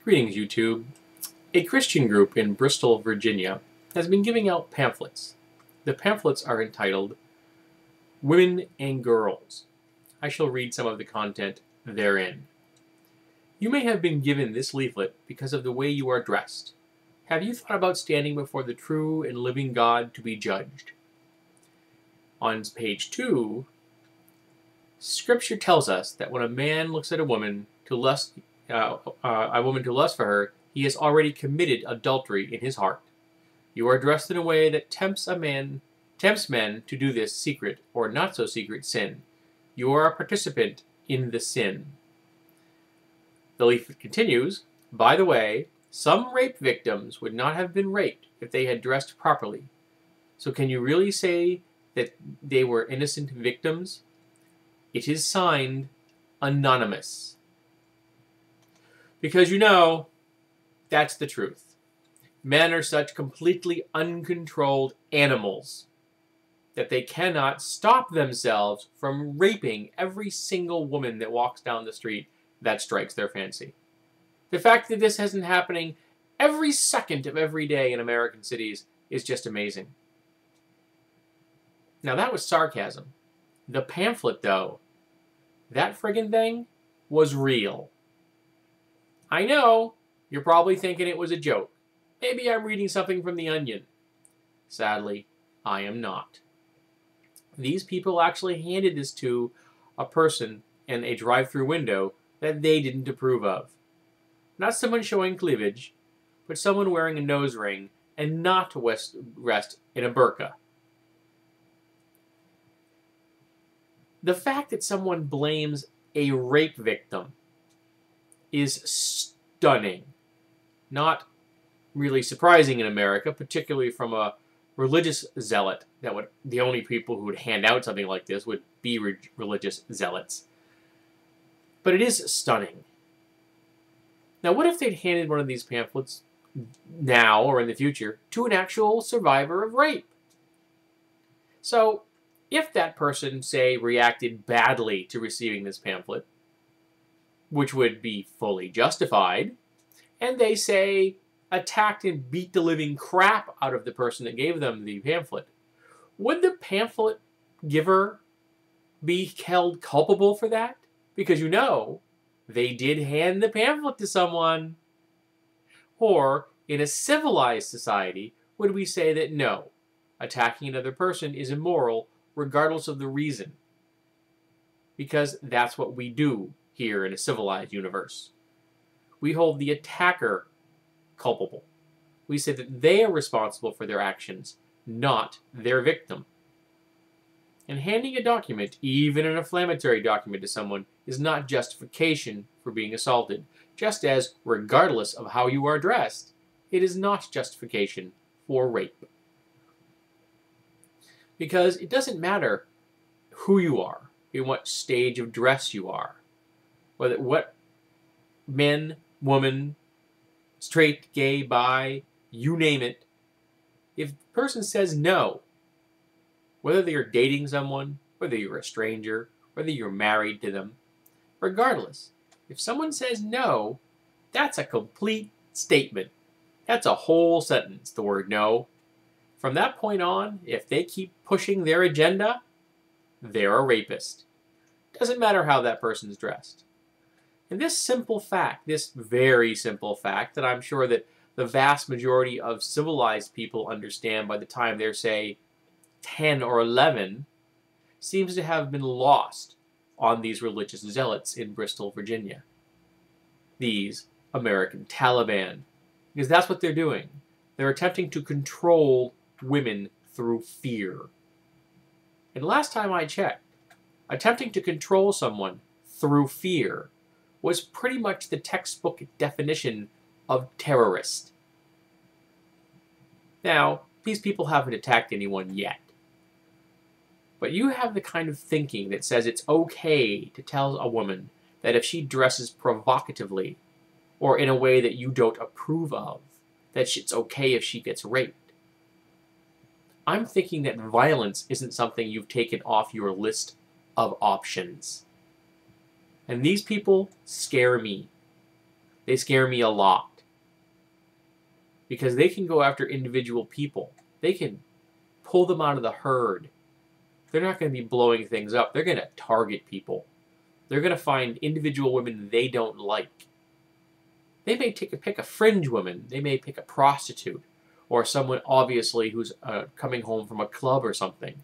Greetings, YouTube. A Christian group in Bristol, Virginia has been giving out pamphlets. The pamphlets are entitled Women and Girls. I shall read some of the content therein. You may have been given this leaflet because of the way you are dressed. Have you thought about standing before the true and living God to be judged? On page 2, Scripture tells us that when a man looks at a woman to lust for her, he has already committed adultery in his heart. You are dressed in a way that tempts men to do this secret or not so secret sin. You are a participant in the sin. The leaflet continues, by the way, some rape victims would not have been raped if they had dressed properly. So can you really say that they were innocent victims? It is signed Anonymous. Because you know, that's the truth. Men are such completely uncontrolled animals that they cannot stop themselves from raping every single woman that walks down the street that strikes their fancy. The fact that this isn't happening every second of every day in American cities is just amazing. Now that was sarcasm. The pamphlet, though, that friggin' thing was real. I know, you're probably thinking it was a joke. Maybe I'm reading something from The Onion. Sadly, I am not. These people actually handed this to a person in a drive-through window that they didn't approve of. Not someone showing cleavage, but someone wearing a nose ring and not dressed in a burqa. The fact that someone blames a rape victim is stunning. Not really surprising in America, particularly from a religious zealot. The only people who would hand out something like this would be religious zealots. But it is stunning. Now, what if they'd handed one of these pamphlets now or in the future to an actual survivor of rape? So, if that person, say, reacted badly to receiving this pamphlet, which would be fully justified, and they, say, attacked and beat the living crap out of the person that gave them the pamphlet, would the pamphlet giver be held culpable for that? Because you know, they did hand the pamphlet to someone. Or, in a civilized society, would we say that no, attacking another person is immoral regardless of the reason? Because that's what we do here in a civilized universe. We hold the attacker culpable. We say that they are responsible for their actions, not their victim. And handing a document, even an inflammatory document, to someone is not justification for being assaulted, just as, regardless of how you are dressed, it is not justification for rape. Because it doesn't matter who you are, in what stage of dress you are, whether what men, woman, straight, gay, bi, you name it. If the person says no, whether they're dating someone, whether you're a stranger, whether you're married to them, regardless, if someone says no, that's a complete statement. That's a whole sentence, the word no. From that point on, if they keep pushing their agenda, they're a rapist. Doesn't matter how that person's dressed. And this simple fact, this very simple fact that I'm sure that the vast majority of civilized people understand by the time they're, say, 10 or 11, seems to have been lost on these religious zealots in Bristol, Virginia. These American Taliban. Because that's what they're doing. They're attempting to control women through fear. And last time I checked, attempting to control someone through fear was pretty much the textbook definition of terrorist. Now, these people haven't attacked anyone yet. But you have the kind of thinking that says it's okay to tell a woman that if she dresses provocatively or in a way that you don't approve of, that it's okay if she gets raped. I'm thinking that violence isn't something you've taken off your list of options. And these people scare me. They scare me a lot. Because they can go after individual people. They can pull them out of the herd. They're not going to be blowing things up. They're going to target people. They're going to find individual women they don't like. They may pick a fringe woman. They may pick a prostitute. Or someone, obviously, who's coming home from a club or something.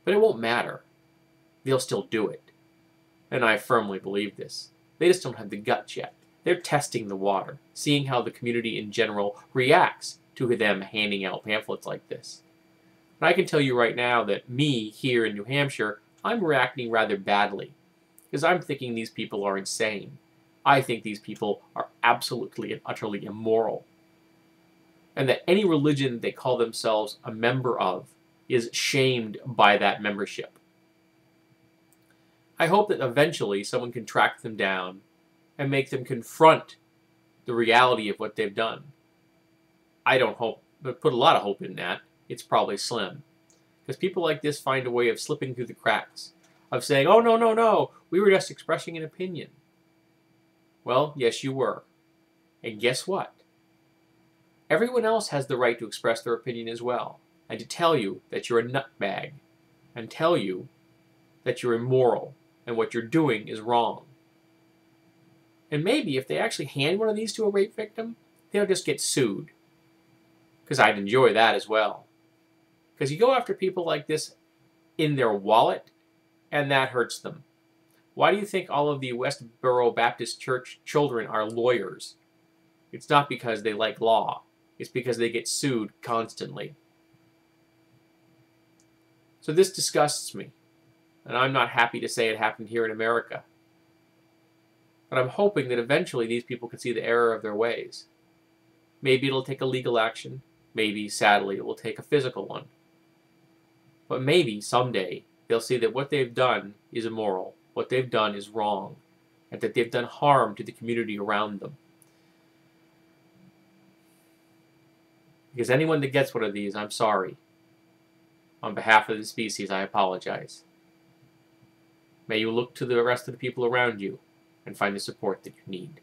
But it won't matter. They'll still do it. And I firmly believe this. They just don't have the guts yet. They're testing the water, seeing how the community in general reacts to them handing out pamphlets like this. But I can tell you right now that me, here in New Hampshire, I'm reacting rather badly. Because I'm thinking these people are insane. I think these people are absolutely and utterly immoral. And that any religion they call themselves a member of is shamed by that membership. I hope that eventually someone can track them down and make them confront the reality of what they've done. I don't hope, but put a lot of hope in that. It's probably slim. Because people like this find a way of slipping through the cracks, of saying, oh, no, no, no, we were just expressing an opinion. Well, yes, you were. And guess what? Everyone else has the right to express their opinion as well, and to tell you that you're a nutbag, and tell you that you're immoral, and what you're doing is wrong. And maybe if they actually hand one of these to a rape victim, they'll just get sued. Because I'd enjoy that as well. Because you go after people like this in their wallet, and that hurts them. Why do you think all of the Westboro Baptist Church children are lawyers? It's not because they like law. It's because they get sued constantly. So this disgusts me. And I'm not happy to say it happened here in America. But I'm hoping that eventually these people can see the error of their ways. Maybe it'll take a legal action. Maybe, sadly, it will take a physical one. But maybe, someday, they'll see that what they've done is immoral. What they've done is wrong. And that they've done harm to the community around them. Because anyone that gets one of these, I'm sorry. On behalf of the species, I apologize. May you look to the rest of the people around you and find the support that you need.